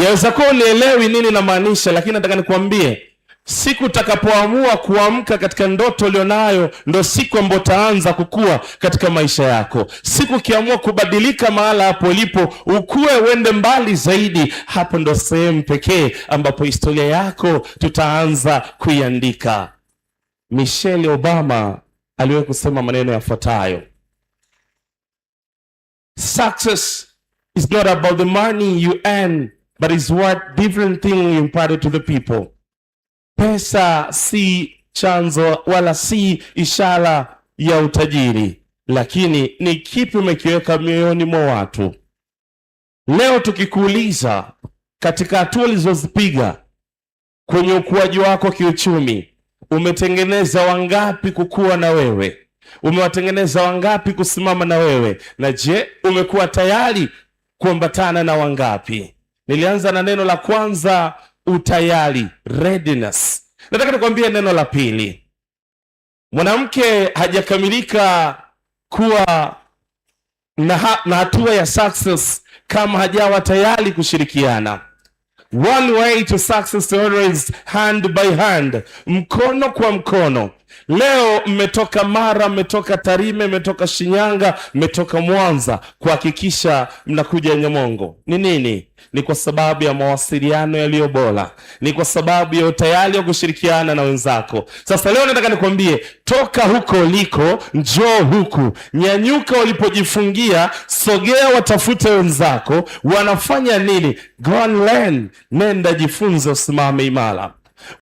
Yaweza kuwa unielewi nini namaanisha, lakini nataka nikwambie, siku utakapoamua kuamka katika ndoto ulionayo, ndo siku ambayo utaanza kukua katika maisha yako. Siku ukiamua kubadilika mahala hapo ulipo, ukue uende mbali zaidi, hapo ndo sehemu pekee ambapo historia yako tutaanza kuiandika. Michelle Obama aliwahi kusema maneno yafuatayo: Success is not about the money you earn, but is what different thing you impart to the people. Pesa si chanzo wala si ishara ya utajiri, lakini ni kipi umekiweka mioyoni mwa watu. Leo tukikuuliza, katika hatua ulizozipiga kwenye ukuaji wako kiuchumi, umetengeneza wangapi kukua na wewe? Umewatengeneza wangapi kusimama na wewe? Na je, umekuwa tayari kuambatana na wangapi? Nilianza na neno la kwanza, utayari, readiness. Nataka nikwambie neno la pili. Mwanamke hajakamilika kuwa na hatua ya success kama hajawa tayari kushirikiana. One way to success always hand by hand, mkono kwa mkono. Leo mmetoka Mara, mmetoka Tarime, mmetoka Shinyanga, mmetoka Mwanza kuhakikisha mnakuja Nyamongo. Ni nini? Ni kwa sababu ya mawasiliano yaliyo bora, ni kwa sababu ya utayari wa kushirikiana na wenzako. Sasa leo nataka nikwambie, toka huko uliko, njoo huku, nyanyuka ulipojifungia, sogea watafute wenzako wanafanya nini. Go and learn, nenda jifunze, usimame imara.